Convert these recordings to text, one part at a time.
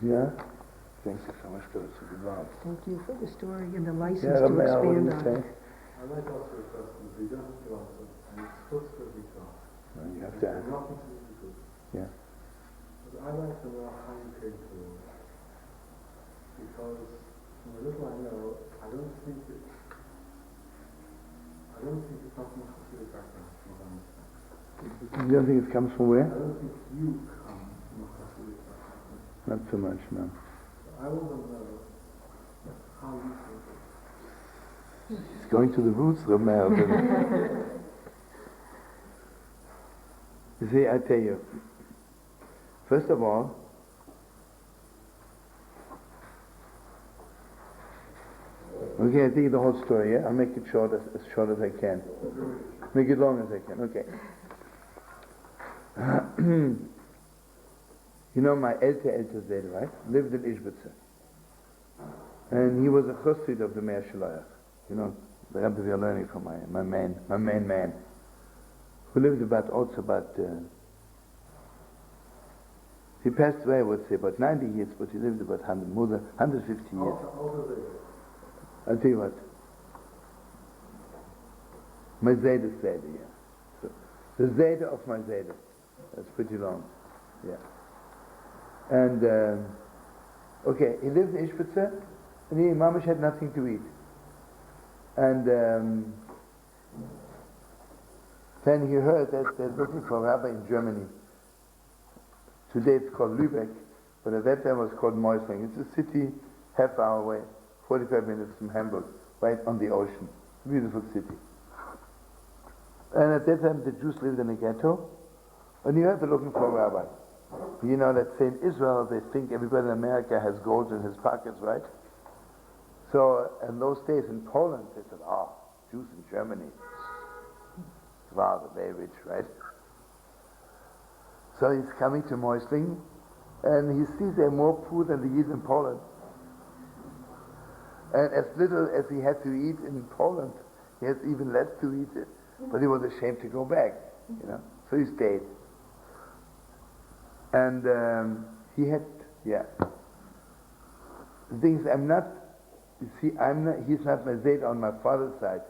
Yeah? Thank you so much for this. Thank you for the story and the license Yeah, to Rabbi, what do expand you on say? it. I like also the questions. You don't have to answer. And it's supposed to be class. No, you have to ask. Nothing to do with it. Yeah. But I like to know how you came to it. Because from the little I know, I don't think it comes from a Hasidic background, from what I understand. You don't think it comes from where? I don't think you come from a Hasidic background. Not so much, no. I want to know how you think it. It's going to the roots, Rabbi. You see, I tell you, first of all, okay, I tell you the whole story, yeah? I'll make it short as short as I can. Make it long as I can, okay. You know my elder Zed, right? Lived in Izhbitza. And he was a chassid of the Meir Shaliach. You know, the Rabbi we are learning from my main man, who lived he passed away, I would say, about 90 years, but he lived about 150 years. I'll tell you what. My Zayda, yeah. So, the Zayda of my Zayda. That's pretty long. Yeah. And, okay, he lived in Izhbitza, and he, Mamish, had nothing to eat. And then he heard that they're looking for a rabbi in Germany. Today it's called Lübeck, but at that time it was called Meusling. It's a city half hour away, 45 minutes from Hamburg, right on the ocean. Beautiful city. And at that time the Jews lived in a ghetto, and you have to looking for a rabbi. You know that say in Israel they think everybody in America has gold in his pockets, right? So in those days in Poland they said, oh, Jews in Germany. Wow, they're very rich, right? So he's coming to Meusling, and he sees there more food than the Jews in Poland. And as little as he had to eat in Poland, he has even less to eat it. But he was ashamed to go back, you know. So he stayed. And he had, yeah. The thing is, he's not my Zayd on my father's side.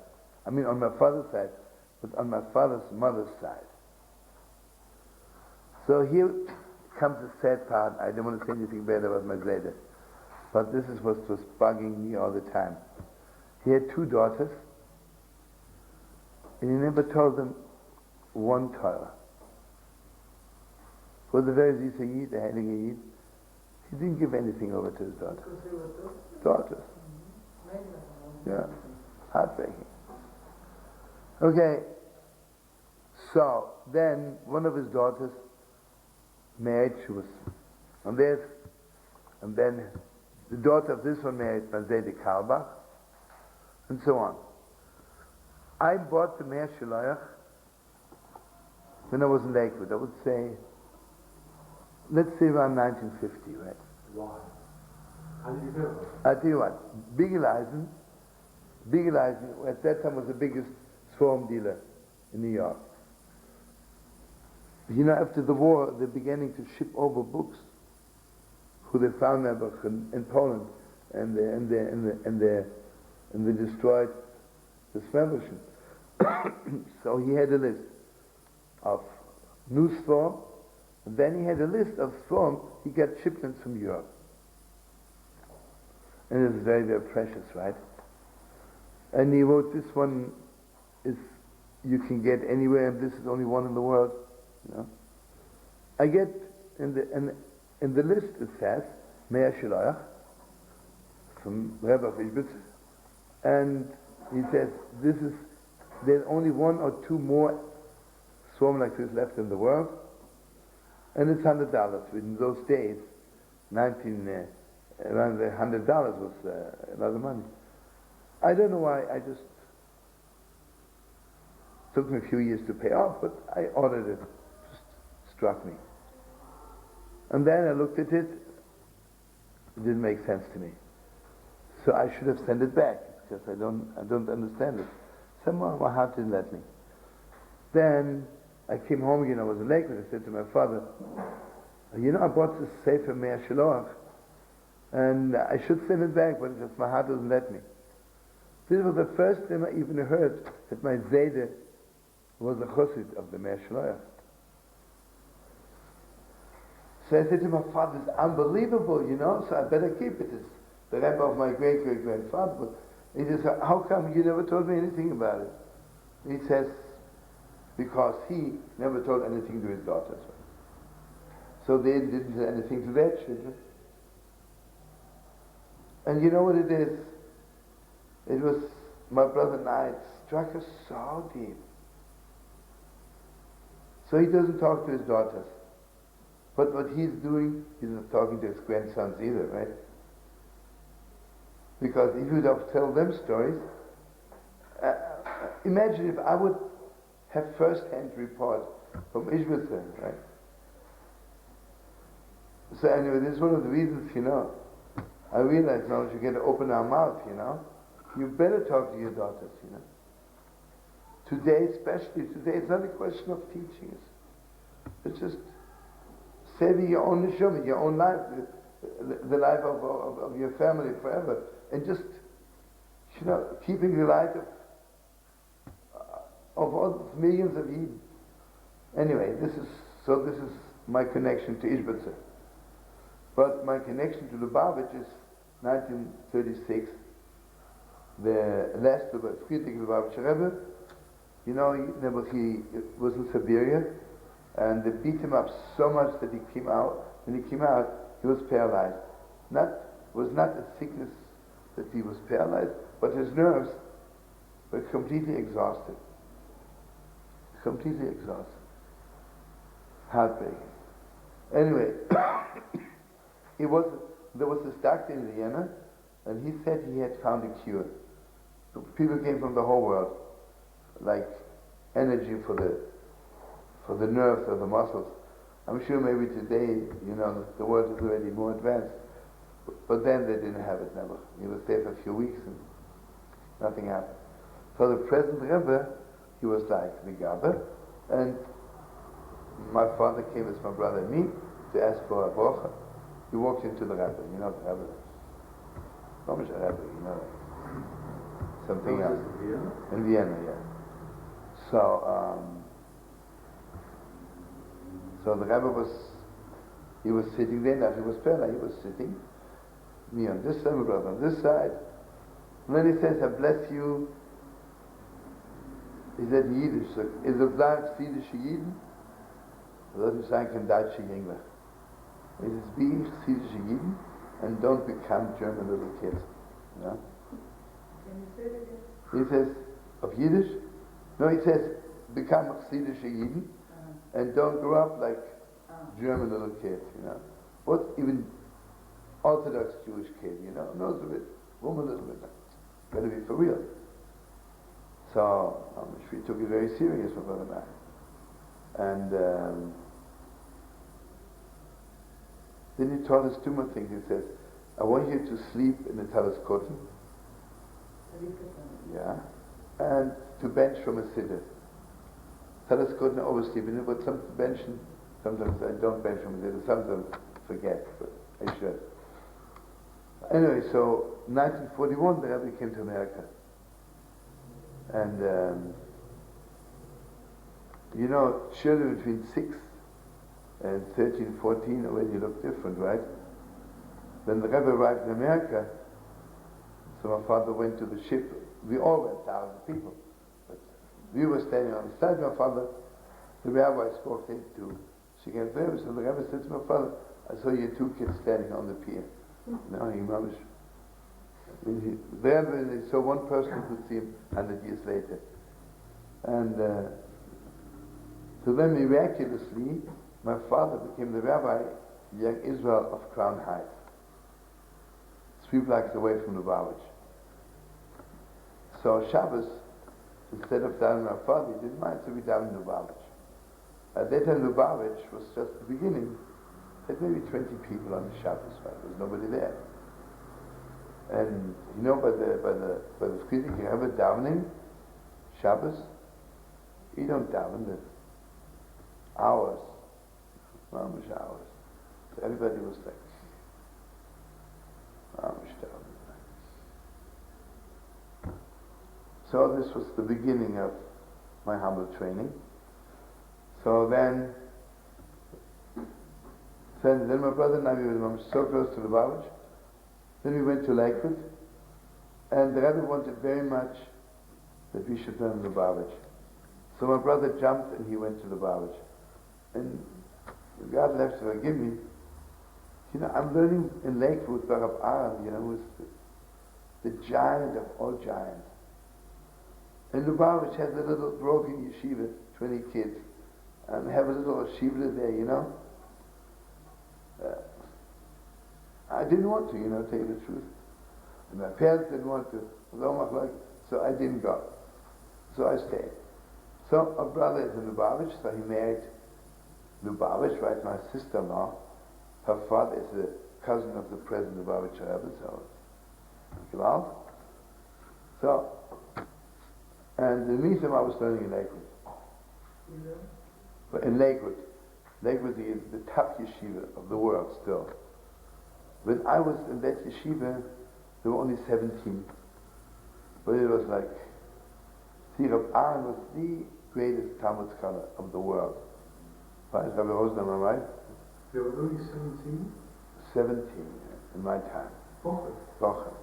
I mean on my father's side, but on my father's mother's side. So here comes the sad part. I don't want to say anything bad about my Zayda, but this is what was bugging me all the time. He had two daughters, and he never told them one Torah. For the very Zisayid, the Heilige Yid, he didn't give anything over to his daughters. Daughters. Yeah. Heartbreaking. Okay. So, then one of his daughters married, and then the daughter of this one married Shlomo Carlebach, and so on. I bought the Meir Shaliach when I was in Lakewood. I would say, let's say around 1950, right? Why? How did you know? I tell you what, Bigelisen, at that time was the biggest swarm dealer in New York. You know, after the war, they're beginning to ship over books who they found in Poland, and they destroyed the Smerberschen. So he had a list of new swarm, and then he had a list of swarm he got shipments from Europe. And it's very, very precious, right? And he wrote, this one is you can get anywhere, and this is only one in the world. You know, I get in the list it says Meir Shaliach from Rabbi of Izhbitza, and he says there's only one or two more swarm like this left in the world, and it's $100. In those days, around the $100 was a lot of money. I don't know why. I just took me a few years to pay off, but I ordered it. Struck me. And then I looked at it, it didn't make sense to me. So I should have sent it back, because I don't understand it. Somehow my heart didn't let me. Then I came home again, I was in Lakewood, I said to my father, You know, I bought this Sefer Me'er Shaliach, and I should send it back, but just my heart doesn't let me. This was the first time I even heard that my Zayde was a chassid of the Me'er Shaliach. So I said to my father, it's unbelievable, you know, so I better keep it. It's the Rebbe of my great-great-grandfather. But he says, how come you never told me anything about it? He says, because he never told anything to his daughters. So they didn't say anything to their children. And you know what it is? It was, my brother and I, it struck us so deep. So he doesn't talk to his daughters. But what he's doing, he's not talking to his grandsons either, right? Because if you don't tell them stories, imagine if I would have first-hand report from Izhbitza, right? So anyway, this is one of the reasons, you know, I realize now that you get to open our mouth, you know. You better talk to your daughters, you know. Today, especially today, it's not a question of teaching. It's just saving your own neshama, your own life, the life of your family forever, and just, you know, keeping the light of all millions of Eden. Anyway, this is my connection to Izhbitza. But my connection to Lubavitch is 1936. The last Friedrich Lubavitch Rebbe, you know, he was in Siberia, and they beat him up so much that he came out. When he came out, he was paralyzed. Was not a sickness that he was paralyzed, but his nerves were completely exhausted. Completely exhausted. Heartbreaking. Anyway, there was this doctor in Vienna, and he said he had found a cure. So people came from the whole world, like energy for the nerves or the muscles. I'm sure maybe today, you know, the world is already more advanced. But then they didn't have it, never. He was there for a few weeks and nothing happened. So the present Rebbe, he was like the Gabba, and my father came with my brother and me to ask for a bracha. He walked into the Rebbe, you know the Rebbe. Not much a Rebbe, you know, something else. In Vienna, yeah. So the Rebbe he was sitting there, now he was paralyzed, he was sitting, me on this side, my brother on this side, and then he says, I bless you. He said in Yiddish, so, is it bleibt Siedische Jiden? Das ist kein Deutsche English. He says, be Siedische Jiden and don't become German little kids. You know? Can you say it again? He says, of Yiddish? No, he says, become Siedische Jiden and don't grow up like German little kids, you know. What even Orthodox Jewish kid, you know, knows a bit, woman a little bit. Better be for real. So, we took it very serious, my brother and I. And then he taught us two more things. He says, I want you to sleep in the telescope. Yeah. And to bench from a sitter. Telescope, I always sleep in it, but sometimes I don't bench from a sitter, sometimes forget, but I should. Anyway, so 1941, the Rabbi came to America. And you know, children between 6 and 13, 14 already look different, right? When the Rebbe arrived in America, so my father went to the ship. We all went, 1,000 people. But we were standing on the side. My father, the rabbi spoke into Shigen Rebbe, so the Rebbe said to my father, I saw your two kids standing on the pier. No, he mamish. There, so one person could see him 100 years later. And so then miraculously, my father became the rabbi, young Israel of Crown Heights, 3 blocks away from Lubavitch. So Shabbos, instead of down my father, he didn't mind, so we down in Lubavitch. At that time, Lubavitch was just the beginning. There had maybe 20 people on the Shabbos, right? There was nobody there. And you know, by the Friedrich Rebbe davening, Shabbos, you don't daven the hours, mamish hours. everybody was like, so this was the beginning of my humble training. So then my brother and I, we were so close to the Lubavitch. Then we went to Lakewood, and the Rabbi wanted very much that we should learn the Lubavitch. So my brother jumped and he went to the Lubavitch. And God will have to forgive me. You know, I'm learning in Lakewood, Rabbi Aaron, you know, who's the giant of all giants. And Lubavitch has a little broken yeshiva, 20 kids, and have a little yeshiva there, you know. I didn't want to, you know, tell you the truth. And my parents didn't want to, so I didn't go. So I stayed. So my brother is in Lubavitch, so he married Lubavitch, right, my sister-in-law. Her father is a cousin of the present Lubavitch Rabbi, so So, and in the meantime I was learning in Lakewood. But in Lakewood is the top yeshiva of the world still. When I was in that yeshiva, there were only 17. But it was like, see, Rabbi Aaron was the greatest Talmud scholar of the world. Right, Rabbi Rosen, am I right? There were only 17? 17 in my time. Bocher.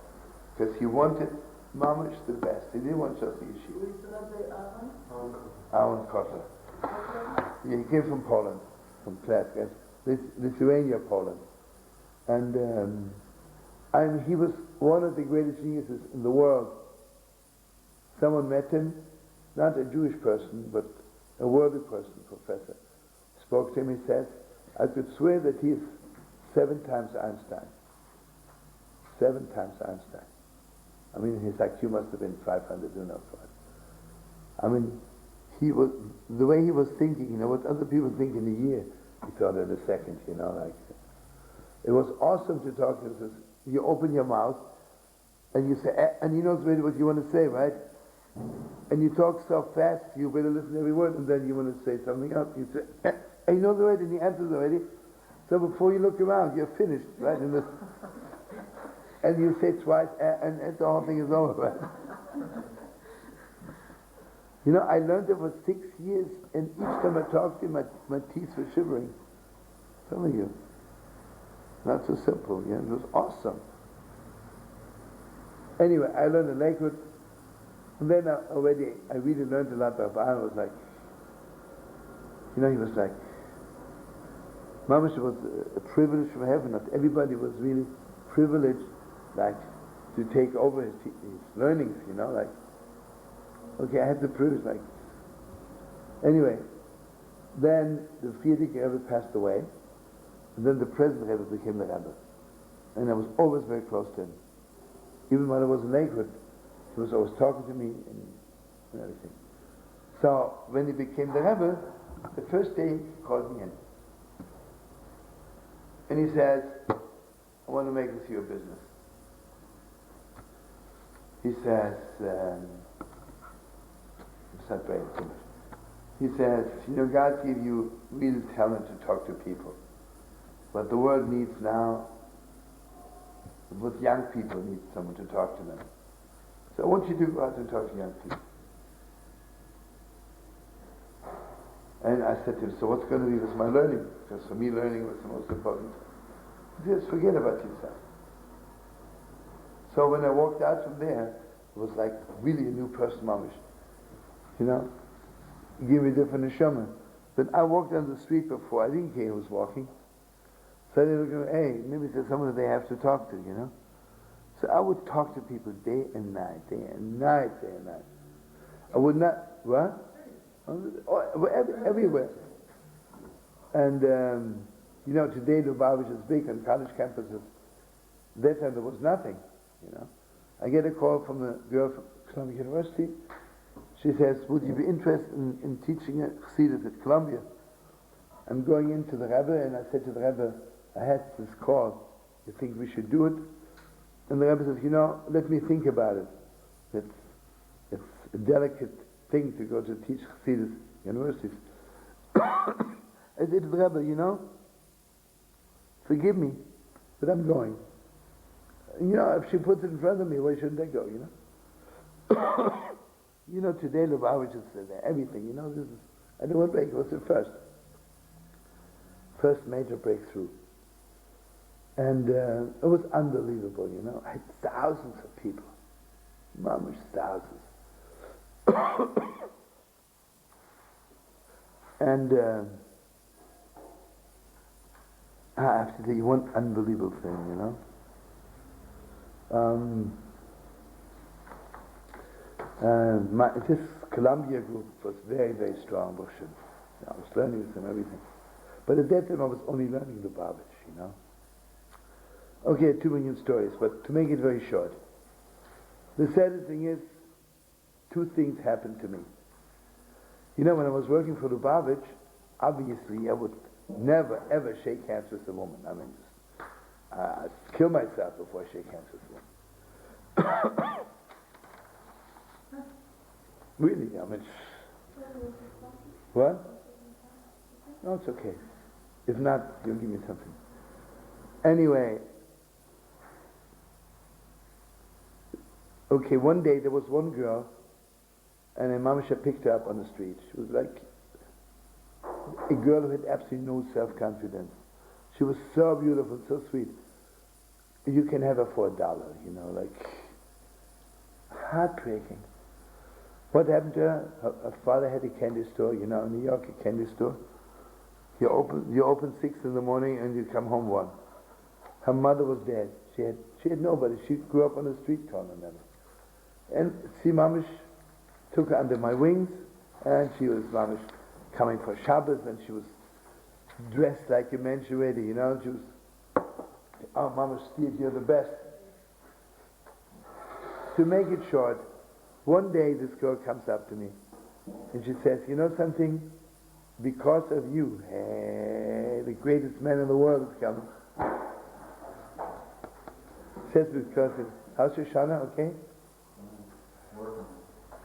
Because he wanted Mamish the best. He didn't want just the yeshiva. Who is Rabbi Aaron? Aaron Kotler. Yeah, he came from Poland, from Klesk, Lithuania, Poland. And he was one of the greatest geniuses in the world. Someone met him, not a Jewish person, but a worldly person, professor. Spoke to him, he says, I could swear that he is 7 times Einstein. 7 times Einstein. I mean, his IQ must have been 500, you know. I mean, the way he was thinking, you know, what other people think in a year, he thought in a second, you know, like. It was awesome to talk to him. You open your mouth, and you say, and he knows really what you want to say, right? And you talk so fast, you better listen to every word, and then you want to say something else. You say, and you know the word, and he answers already. So before you look around, you're finished, right? And you say twice, and the whole thing is over, right? You know, I learned it for 6 years, and each time I talked to him, my teeth were shivering. Some of you. Not so simple, yeah? It was awesome. Anyway, I learned in Lakewood, and then I really learned a lot. Rabbi Aaron was like, you know, he was like, Mamash was a privilege from heaven. Not everybody was really privileged, like, to take over his learnings, you know, like, okay, I had the privilege, like, anyway, then the Frierdiker Rebbe passed away, and then the present Rebbe became the Rebbe. And I was always very close to him. Even when I was in Lakewood, he was always talking to me and everything. So when he became the Rebbe, the first day he called me in. And he says, I want to make this your business. He says, it's not praying too much. He says, you know, God gave you real talent to talk to people. What the world needs now, what young people need someone to talk to them. So I want you to go out and talk to young people. And I said to him, so what's going to be with my learning? Because for me learning was the most important. He says, forget about yourself. So when I walked out from there, it was like really a new person, mamish. You know? He gave me a different neshama. But I walked down the street before, I didn't care who was walking. So they were going, hey, maybe there's someone that they have to talk to, you know? So I would talk to people day and night, day and night, day and night. I would not, what? Everywhere. And, you know, today Lubavitch is big on college campuses. That time there was nothing, you know. I get a call from a girl from Columbia University. She says, would you be interested in teaching Chassidus at Columbia? I'm going into the Rebbe, and I said to the Rebbe, I had this call. You think we should do it? And the Rebbe says, you know, let me think about it. It's a delicate thing to go to teach Chassidus universities. I said to the Rebbe, you know, forgive me, but I'm going. You know, if she puts it in front of me, why shouldn't I go, you know? You know, today Lubavitch is there, everything, you know, this is, I don't want to break, it was the first major breakthrough. And it was unbelievable, you know. I had thousands of people, mamish thousands. And I have to tell you one unbelievable thing, you know. This Columbia group was very, very strong. I was learning with them everything. But at that time I was only learning Lubavitch, you know. Okay, 2 million stories, but to make it very short. The saddest thing is, 2 things happened to me. You know, when I was working for Lubavitch, obviously I would never ever shake hands with a woman. I mean, I'd kill myself before I shake hands with a woman. Really, I mean, what? No, it's okay. If not, you'll give me something. Anyway, okay, one day there was one girl, and a mamasha picked her up on the street. She was like a girl who had absolutely no self-confidence. She was so beautiful, so sweet. You can have her for $1, you know, like heartbreaking. What happened to her? Her father had a candy store, you know, in New York, a candy store. You open 6 in the morning and you come home 1. Her mother was dead. She had nobody. She grew up on the street corner never. And see, mamish took her under my wings, and she was mamish coming for Shabbat, and she was dressed like a mensch already, you know. She was, oh, mamish, Steve, you're the best. To make it short, one day this girl comes up to me, and she says, you know something? Because of you, hey, the greatest man in the world is coming. Says because of, how's Shoshana, okay?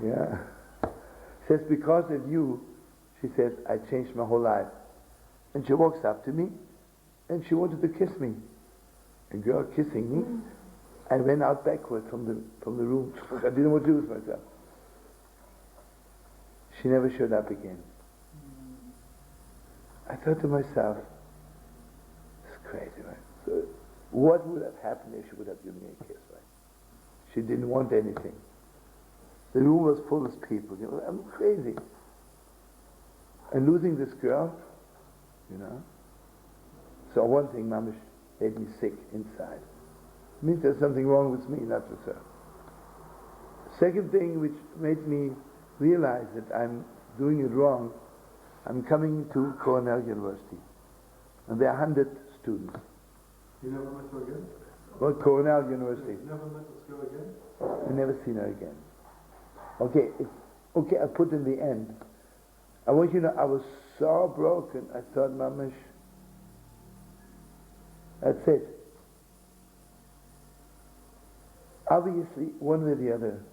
Yeah. Says because of you, she says, I changed my whole life. And she walks up to me, and she wanted to kiss me. A girl kissing me. I ran out backward from the room. I didn't know what to do with myself. She never showed up again. I thought to myself, it's crazy, right? So what would have happened if she would have given me a kiss, right? She didn't want anything. The room was full of people. You know, I'm crazy. And losing this girl, you know. So one thing, mamish, made me sick inside. It means there's something wrong with me, not with her. Second thing which made me realize that I'm doing it wrong, I'm coming to Cornell University. And there are 100 students. You never met her again? Well, Cornell University. You never met this girl again? I've never seen her again. Okay, I put in the end. I want you to know, I was so broken. I thought, mamish, that's it. Obviously, one way or the other,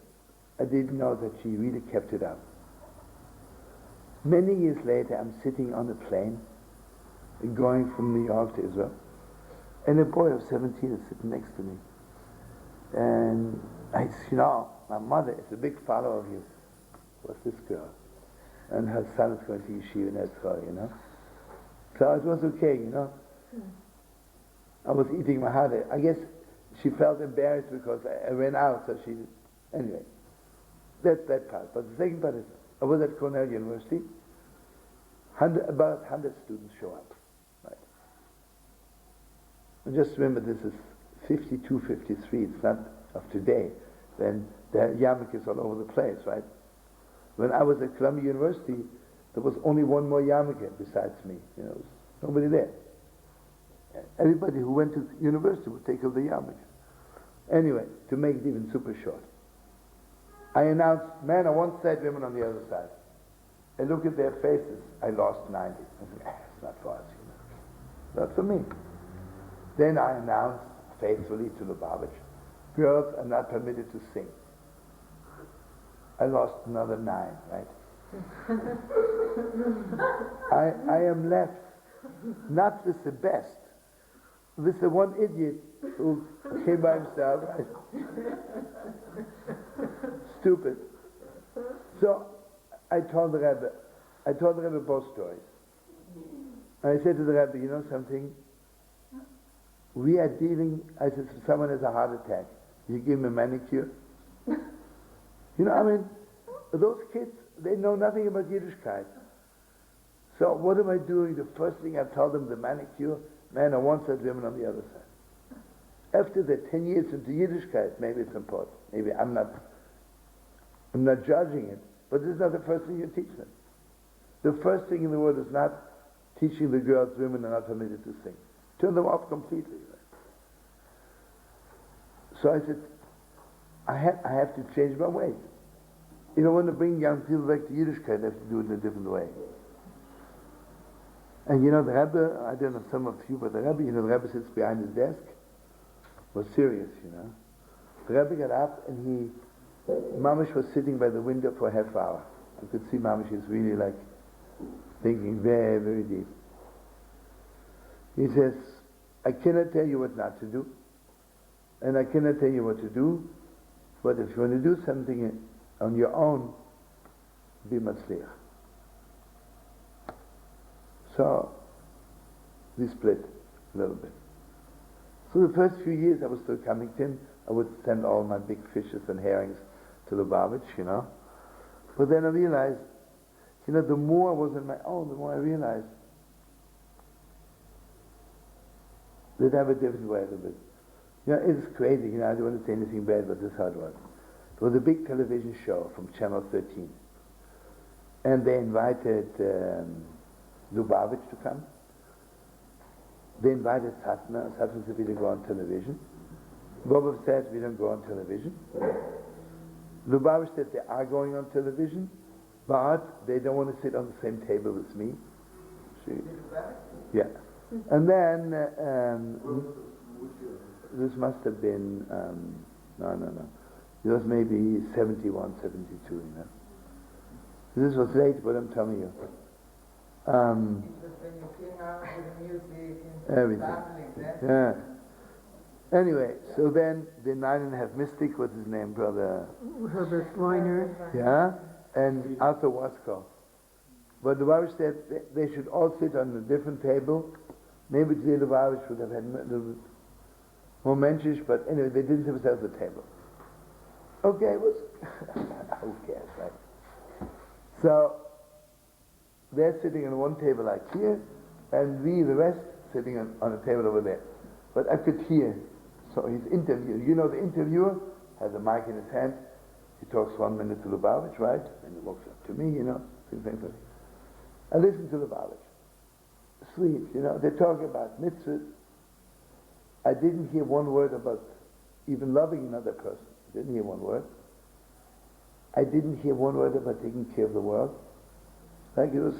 I didn't know that she really kept it up. Many years later, I'm sitting on a plane, going from New York to Israel, and a boy of 17 is sitting next to me. And I said, you know, my mother is a big follower of you. Was this girl. And her son is going to yeshiva in Israel, you know. So it was okay, you know. I was eating my heart out. I guess she felt embarrassed because I ran out, so she, anyway. That's that part. But the second part is, I was at Cornell University, about 100 students show up, right? And just remember, this is 52, 53, it's not of today, then there are yarmulkes all over the place, right? When I was at Columbia University, there was only one more yarmulke besides me, you know, there was nobody there. Everybody who went to university would take up the yarmulke. Anyway, to make it even super short, I announced, man, on one side, women on the other side. I look at their faces, I lost 90. I said, it's not for us, you know. Not for me. Then I announced, faithfully to Lubavitch, girls are not permitted to sing. I lost another 9, right? I am left, not with the best, This is one idiot who came by himself. Stupid. So I told the Rebbe both stories. And I said to the Rebbe, you know something? We are dealing, I said, if someone has a heart attack, you give him a manicure. You know, I mean, those kids, they know nothing about Yiddishkeit. So what am I doing? The first thing I tell them, the manicure, man on one side, women on the other side. After they're 10 years into Yiddishkeit, maybe it's important. Maybe I'm not judging it, but this is not the first thing you teach them. The first thing in the world is not teaching the girls women are not permitted to sing. Turn them off completely. So I said, I have to change my ways. You know, when I bring young people back to Yiddishkeit, I have to do it in a different way. And you know, the Rebbe, I don't know some of you, but the Rebbe, you know, the Rebbe sits behind his desk, was serious, you know. The Rebbe got up and Mamish was sitting by the window for a half hour. I could see Mamish is really like thinking very, very deep. He says, I cannot tell you what not to do, and I cannot tell you what to do, but if you want to do something on your own, be matzliach. So, we split a little bit. So the first few years I was still coming to him. I would send all my big fishes and herrings to Lubavitch, you know. But then I realized, you know, the more I was on my own, the more I realized that I have a different way of it. You know, it's crazy, you know, I don't want to say anything bad, but this is how it was. There was a big television show from Channel 13. And they invited Lubavitch to come. They invited Satna. Satna said we didn't go on television. Bobov said we don't go on television. Lubavitch said they are going on television, but they don't want to sit on the same table with me. Yeah. And then this must have been no. It was maybe 71, 72, you know. This was late, but I'm telling you. When you came out with the music and everything. Yeah. Anyway, so then the 9.5 mystic, what's his name, brother? Herbert Weiner. Yeah, and Arthur Waskow. But the Lubavitch said they should all sit on a different table. Maybe the Lubavitch would have had a little bit more menschish, but anyway, they didn't have themselves a table. Okay, it was, who cares, right? So, they're sitting on one table like here, and we, the rest, sitting on a table over there. But I could hear, so he's interviewed. You know, the interviewer has a mic in his hand. He talks 1 minute to Lubavitch, right? And he walks up to me, you know, things like that. I listen to Lubavitch. Sweet, you know, they talk about mitzvahs. I didn't hear one word about even loving another person. I didn't hear one word. I didn't hear one word about taking care of the world. Like it was,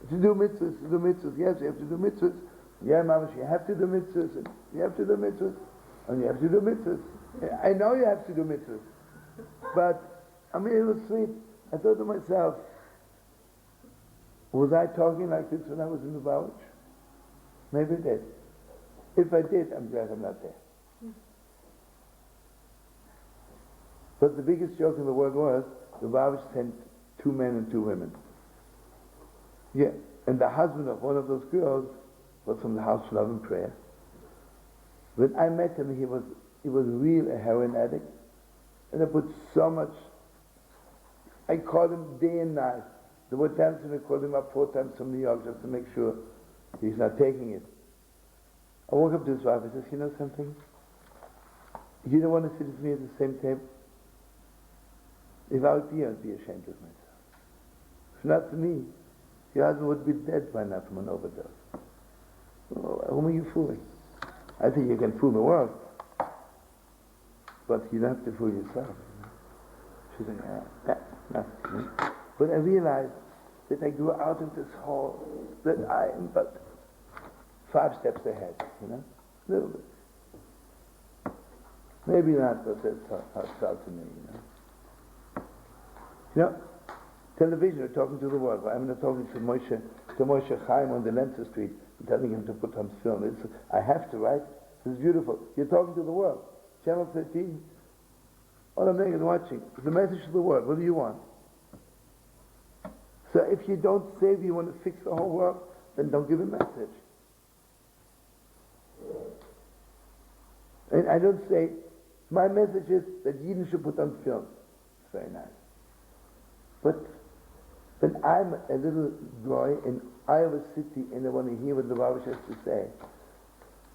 to do mitzvahs, yes, you have to do mitzvahs. Yeah, Mamash, you have to do mitzvahs, and you have to do mitzvahs, and you have to do mitzvahs. I know you have to do mitzvahs. But, I mean, it was sweet. I thought to myself, was I talking like this when I was in the Lubavitch? Maybe I did. If I did, I'm glad I'm not there. But the biggest joke in the world was, the Lubavitch sent 2 men and 2 women. Yeah, and the husband of one of those girls was from the House of Love and Prayer. When I met him, he was real a heroin addict, and I put so much. I called him day and night. There were times when I called him up 4 times from New York just to make sure he's not taking it. I woke up to his wife. I said, "You know something? You don't want to sit with me at the same table. If I would be, I'd be ashamed of myself. If not for me, your husband would be dead by now from an overdose. Whom are you fooling? I think you can fool the world, but you don't have to fool yourself." She's like, no. But I realized that I grew out of this hall, that I am but 5 steps ahead, you know, a little bit. Maybe not, but that's how it felt to me, you know. You know, television, we're talking to the world. I'm not talking to Moshe Chaim on the Lenzer Street. telling him to put on film. I have to, right? This is beautiful. You're talking to the world. Channel 13. All I'm doing is watching. The message to the world. What do you want? So if you don't say you want to fix the whole world, then don't give a message. And I don't say, my message is that Yidden should put on film. It's very nice. But when I'm a little boy in Iowa City and I want to hear what the Rabbi has to say,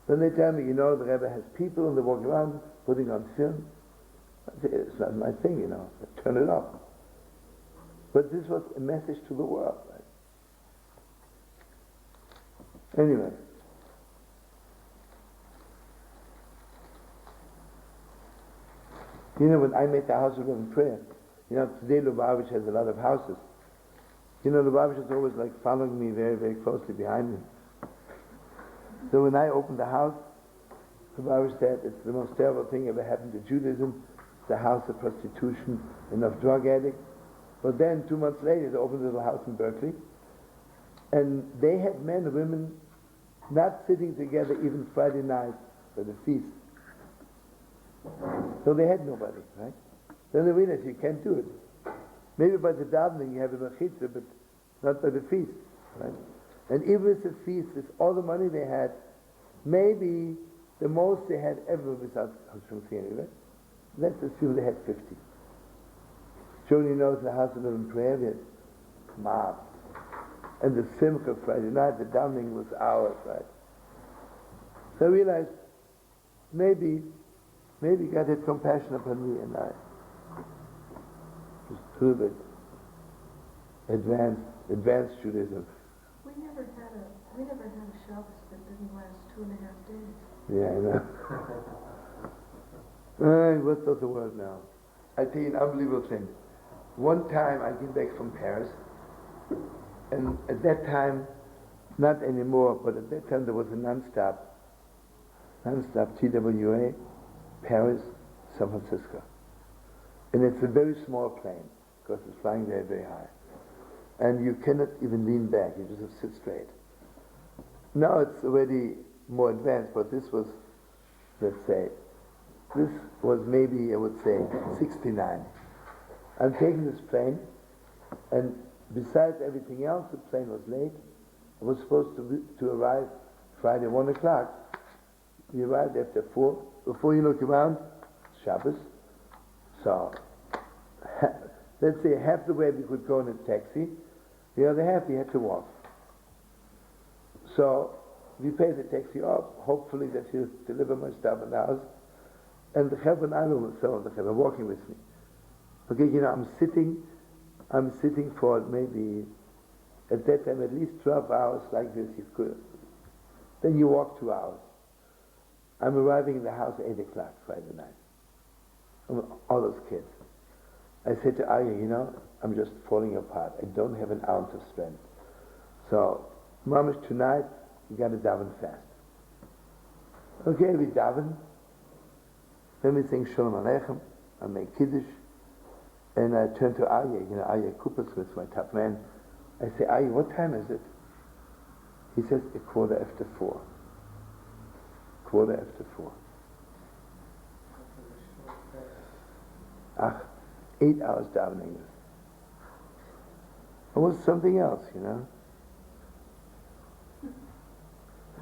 then they tell me, the Rebbe has people and they walk around putting on film. I say, it's not my thing, turn it off. But this was a message to the world, right? Anyway. When I made the house of love and prayer, today Lubavitch has a lot of houses. Lubavitch is always like following me very, very closely behind me. So when I opened the house, Lubavitch said it's the most terrible thing ever happened to Judaism. It's a house of prostitution and of drug addicts. But then 2 months later, they opened a little house in Berkeley, and they had men and women not sitting together even Friday night for the feast. So they had nobody, right? Then they realized you can't do it. Maybe by the davening you have a mechitza, but not by the feast, right? And even with the feast, with all the money they had, maybe the most they had ever without Hashem right? Let's assume they had 50. Joni knows the house of living prayer, we had mob. And the simcha Friday night, the davening was hours, right? So I realized, maybe God had compassion upon me and I just prove it. Advanced Judaism. We never had a Shabbos that didn't last 2.5 days. Yeah, I know. Alright, what's of the world now? I tell you an unbelievable thing. One time I came back from Paris, and at that time, not anymore, but at that time there was a non-stop TWA, Paris, San Francisco. And it's a very small plane, because it's flying very, very high. And you cannot even lean back, you just have to sit straight. Now it's already more advanced, but this was, this was maybe, I would say, 69. I'm taking this plane, and besides everything else, the plane was late. I was supposed to arrive Friday 1 o'clock. We arrived after 4. Before you look around, Shabbos. So, let's say half the way we could go in a taxi, the other half we had to walk. So, we paid the taxi off, hopefully that he'll deliver my stuff in the house. And the Chabad and I will sell the Chabad walking with me. Okay, I'm sitting for maybe, at that time, at least 12 hours like this, you could. Then you walk 2 hours. I'm arriving in the house at 8 o'clock Friday night. All those kids. I said to Aya, I'm just falling apart. I don't have an ounce of strength. So, Mamish, tonight, you got to daven fast. Okay, we daven. Then we sing Shalom Aleichem. I make Kiddush. And I turn to Aya, Aya Kupas was my top man. I say, Aya, what time is it? He says, 4:15. 4:15. 8 hours davening. It was something else,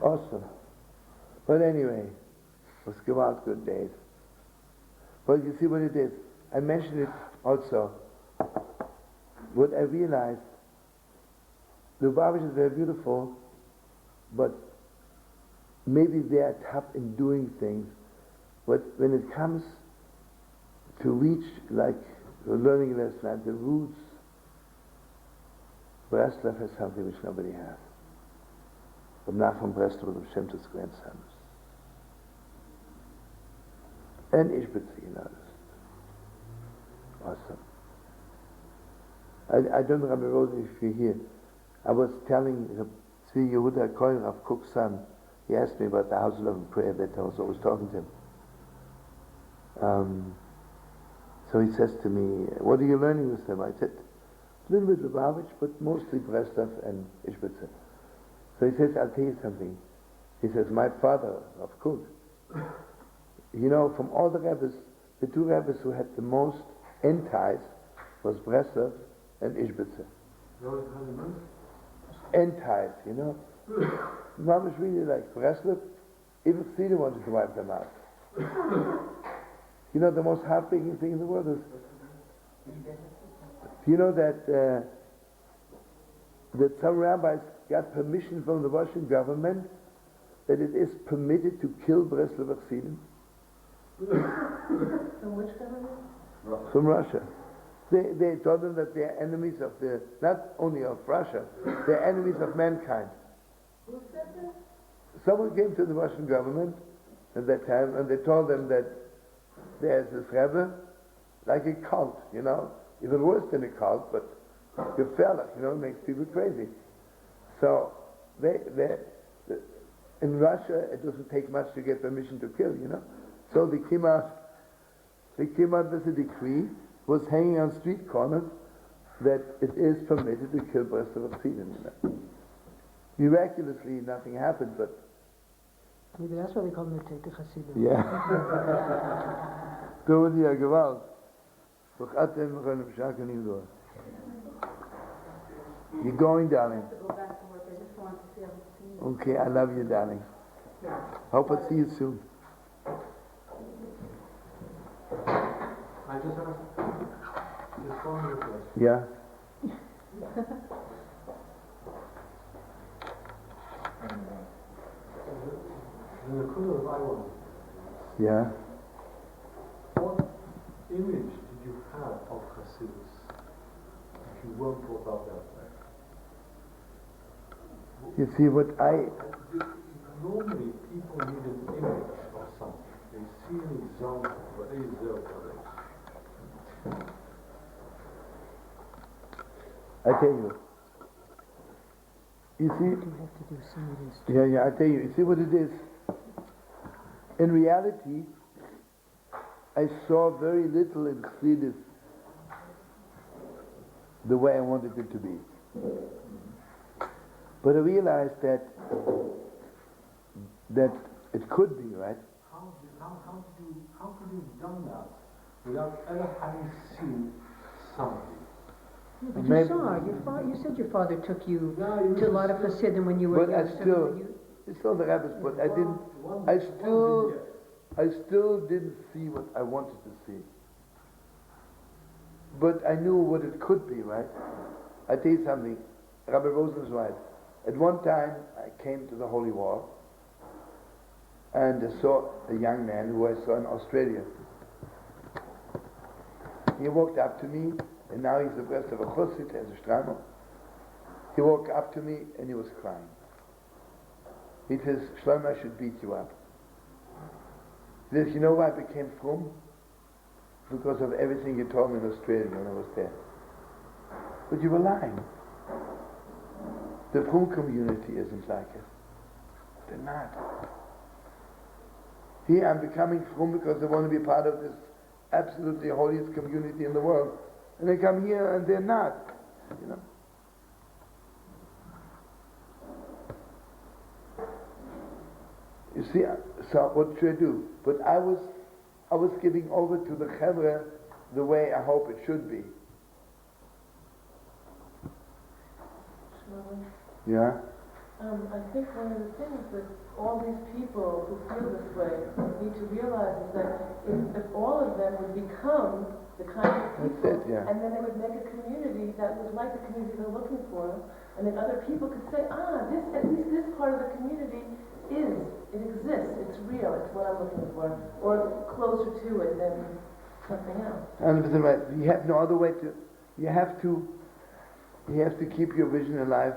Awesome. But anyway, it was good days. But you see what it is. I mentioned it also. What I realized, Lubavitch is very beautiful, but maybe they are tough in doing things. But when it comes to reach, like we're learning last night, the roots, Breslov has something which nobody has. But Nachum Breslov was Shemta's grandson. And Izhbitza, Awesome. I don't know, Rabbi Rosa, if you're here. I was telling Tzvi Yehuda Cohen, Rav Kook's son, he asked me about the house of love and prayer that I was always talking to him. So he says to me, what are you learning with them? I said, a little bit Lubavitch, but mostly Breslov and Izhbitza. So he says, I'll tell you something. He says, my father, of course, you know, from all the rabbis, the two rabbis who had the most end ties was Breslov and Izhbitza. End ties, you know. Mom was really like Breslov, even Sina wanted to wipe them out. You know, the most heartbreaking thing in the world is, you know that some rabbis got permission from the Russian government that it is permitted to kill Breslov Chassidim? From which government? From Russia. They told them that they are enemies of not only of Russia, they are enemies of mankind. Who said this? Someone came to the Russian government at that time and they told them that there's this Rebbe, like a cult, you know, even worse than a cult, but gefährlich, you know, makes people crazy. So in Russia it doesn't take much to get permission to kill, you know. So they came out with a decree, was hanging on street corners, that it is permitted to kill Breslov Chassidim. You know. Miraculously nothing happened, but Maybe that's why they call them the Tete Chassidim. yeah. Doing die Gewalt. You're going, darling. To go back to work, I just wanted to see how it's Okay, I love you, darling. Hope I see you soon. I just have just one more question. Yeah. In the Kiruv Island, Yeah. what image did you have of Hasidus if you weren't brought up that way? You see what Normally, people need an image of something. They see an example, but they observe others. I tell you. You see, You have to do some of this. yeah, I tell you. You see what it is? In reality, I saw very little in Chassidus the way I wanted it to be. But I realized that it could be, right? How could you have done that without ever having seen somebody? Yeah, but Maybe- you said your father took you Yeah, you to a lot of Hasidim when you were But I young. so still, you- it's still the rabbis, but I didn't. I still didn't see what I wanted to see. But I knew what it could be, right? I tell you something, Rabbi Rosen is right. At one time, I came to the Holy War, and I saw a young man who I saw in Australia. He walked up to me, and now he's the best of a chassid, as a shtramer. He walked up to me, and he was crying. He says, Shlomo, I should beat you up. He says, you know why I became frum? Because of everything you told me in Australia when I was there. But you were lying. The frum community isn't like it. They're not. Here I'm becoming frum because I want to be part of this absolutely holiest community in the world. And they come here and they're not. You know? You see, so what should I do? But I was giving over to the Chevra the way I hope it should be. Shlomo, Yeah? I think one of the things that all these people who feel this way need to realize is that if all of them would become the kind of people, That's it, yeah. and then they would make a community that was like the community they're looking for, and then other people could say, this, at least this part of the community it exists, it's real, it's what I'm looking for, or closer to it than something else. 100% right. You have no other way to. You have to keep your vision alive.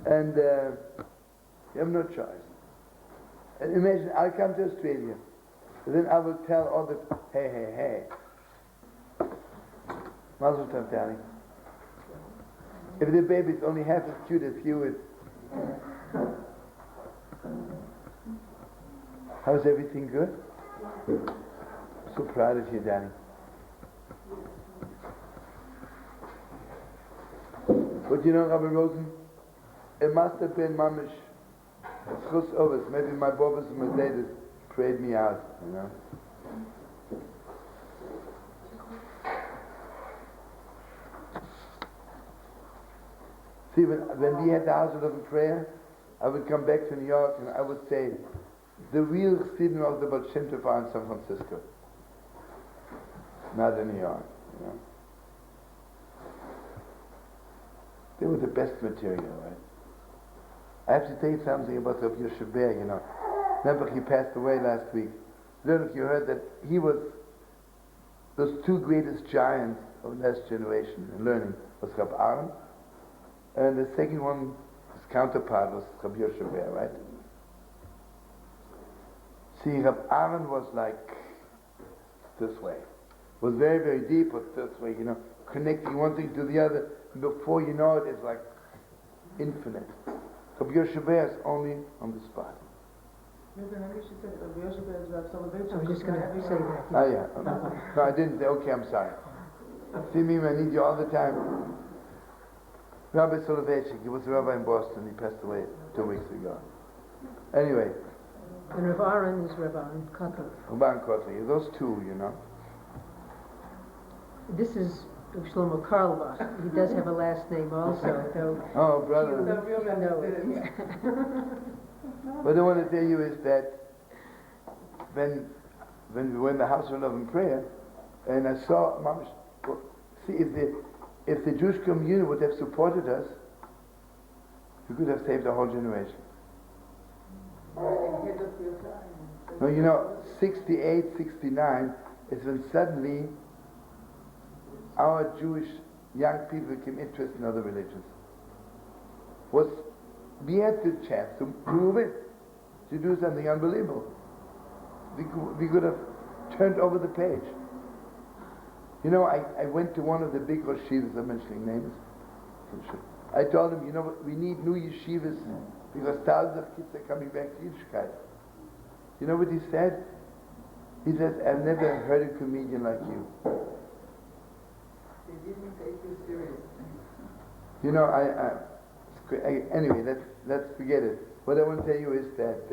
And you have no choice. And imagine, I'll come to Australia, and then I will tell all the, hey. Mazel tov, darling. If the baby's only half as cute as you, how's everything good? So proud of you, darling. But you know, Rabbi Rosen, it must have been mamish. Schus overs. Maybe my Bobas and Mercedes prayed me out, you know. See, when we had the House of Love and Prayer, I would come back to New York and I would say, the real Chassidim of the Baal Shem Tov are in San Francisco, not in New York, you know. They were the best material, right? I have to tell you something about Rabbi Yosheber, you know. Remember, he passed away last week. I don't know if you heard that he was, those two greatest giants of the last generation in learning was Rabbi Aaron, and the second one, his counterpart, was Rabbi Yosheber, right? See, Rabbi Aaron was like this way. Was very, very deep, but this way, you know, connecting one thing to the other, and before you know it, it's like infinite. Rabbi Yosheber is only on the spot. Maybe she said Rabbi Yosheber is Rabbi Soloveitchik. I was just going to say that. Oh yeah. No, I didn't say, okay, I'm sorry. See me, I need you all the time. Rabbi Soloveitchik, he was a rabbi in Boston, he passed away 2 weeks ago. Anyway. And Rav Aaron is Rav Aaron Kotler. Rabbi Kotler, those two, you know. This is Shlomo Carlebach. He does have a last name also, though. Oh, brother. You know it, yeah. What I want to tell you is that when we were in the House of Love and Prayer, and I saw, see, if the Jewish community would have supported us, we could have saved a whole generation. No, you know, 68, 69 is when suddenly our Jewish young people became interested in other religions. We had the chance to move it, to do something unbelievable. We could have turned over the page. You know, I went to one of the big Rosh Yeshivas, I'm mentioning names. I told him, you know what, we need new yeshivas because thousands of kids are coming back to Yiddishkeit. You know what he said? He said, I've never heard a comedian like you. They didn't take you seriously. You know, anyway, let's forget it. What I want to tell you is that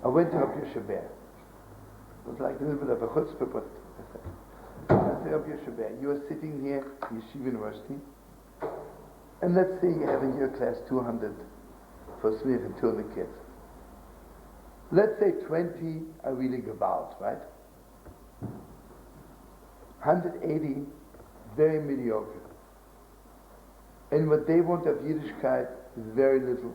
I went to Rabbi Yosheber. It was like a little bit of a chutzpah, but I said, Rabbi Yosheber, you are sitting here at Yeshiva University, and let's say you have in your class 200 for Smith and 200 kids. Let's say 20 are really gevalt, right? 180 very mediocre. And what they want of Yiddishkeit is very little.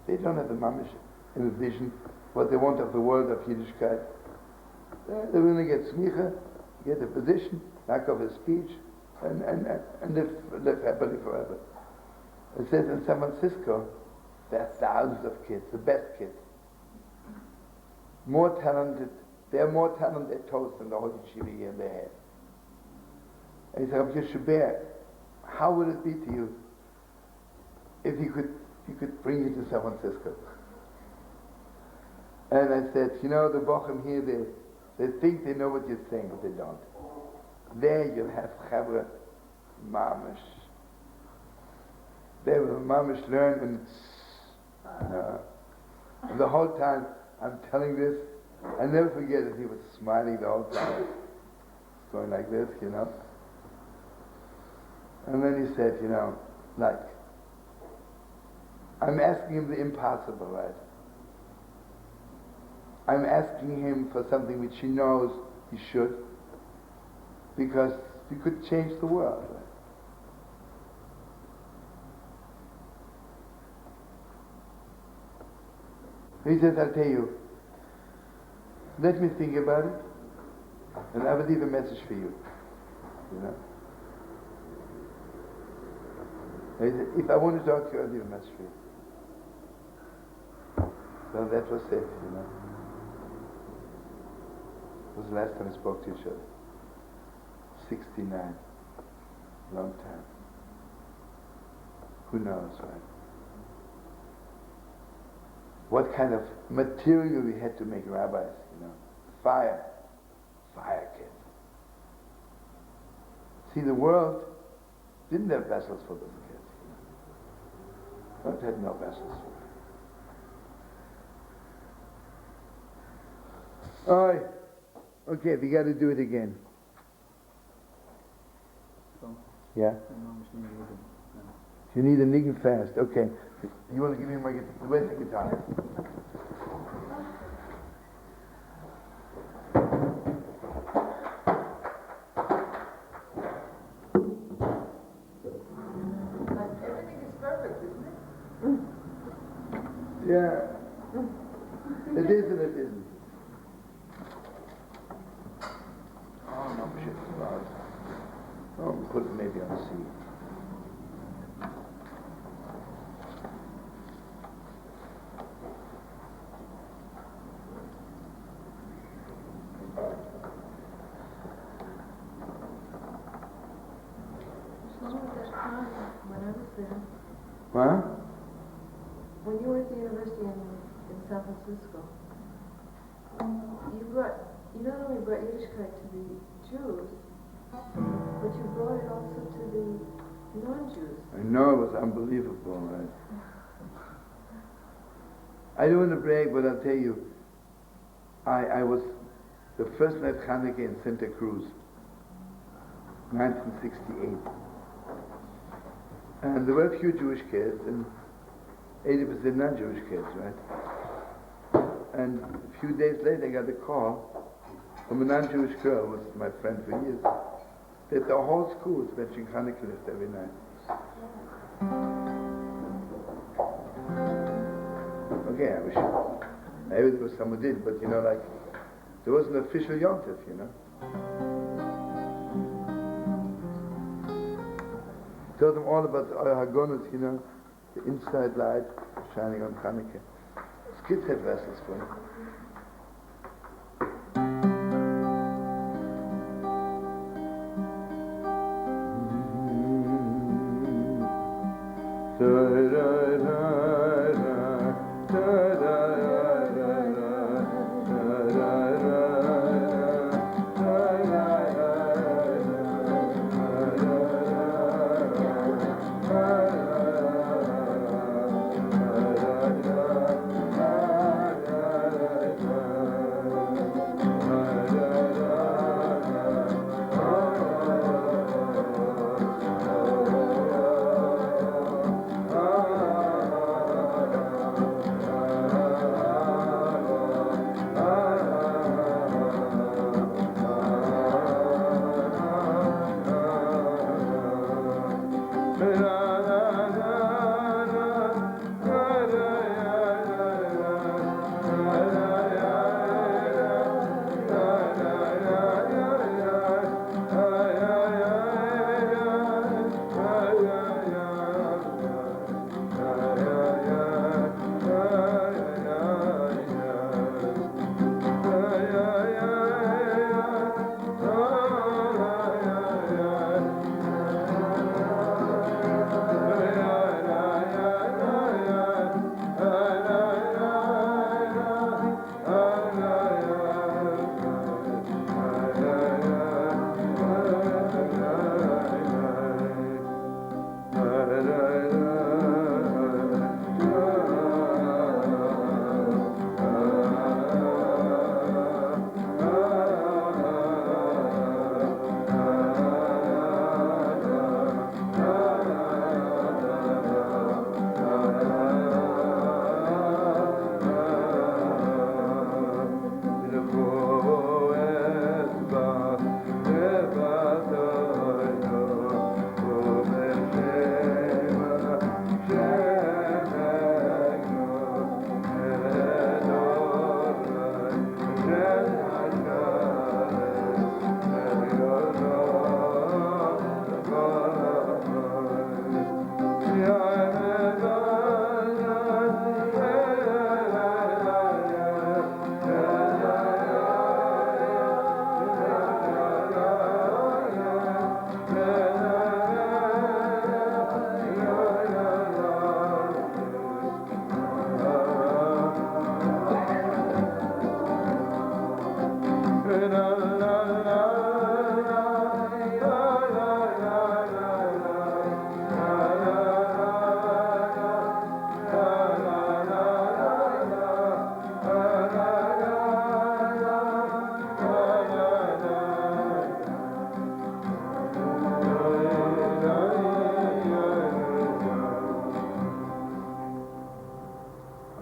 They don't have the mamish in the vision what they want of the world of Yiddishkeit. They're going to get smicha, get a position, knock off a speech, and live happily forever. It says in San Francisco, there are thousands of kids, the best kids. More talented, they are more talented at Toast than the whole yeshiva year they had. And he said, Rabbi Yosheber, how would it be to you if he could bring you to San Francisco? And I said, you know, the Bochum here, they think they know what you're saying, but they don't. There you'll have Chabra Mamish. They will Mamish learn and the whole time I'm telling this, I never forget that he was smiling the whole time. Going like this, you know. And then he said, you know, like, I'm asking him the impossible, right? I'm asking him for something which he knows he should, because he could change the world, right? He says, I'll tell you, let me think about it, and I will leave a message for you, you know. He said, if I want to talk to you, I'll leave a message for you. So that was it, you know. It was the last time I spoke to each other. 69. Long time. Who knows, right? What kind of material we had to make rabbis, you know. Fire kids. See, the world didn't have vessels for those kids. God had no vessels for them. All right. Okay, we got to do it again. Yeah? You need a niggun fast. Okay. You want to give me my guitar? Where's the guitar? Everything is perfect, isn't it? Yeah. It is and it isn't. Oh, no, shit. Oh, put it maybe on C. Shlomo, at that time, when I was there, Huh? when you were at the university in San Francisco, you not only brought Yiddishkeit to the Jews, but you brought it also to the non-Jews. I know, it was unbelievable, right? I don't want to brag, but I'll tell you, I was the first night Hanukkah in Santa Cruz, 1968. And there were a few Jewish kids, and 80% non-Jewish kids, right? And a few days later, I got a call from a non-Jewish girl, who was my friend for years, that the whole school is watching Hanukkah list every night. Okay, I wish maybe there was someone did, but you know, like there was an official yontif, you know. Told them all about the Hagonos, you know, the inside light shining on Hanukkah. Those kids had vessels for them.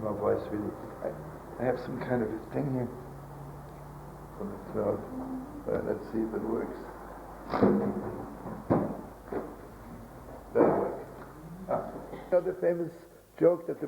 my voice really. I have some kind of a thing here from the throat. Let's see if it works. Doesn't work. The famous joke that the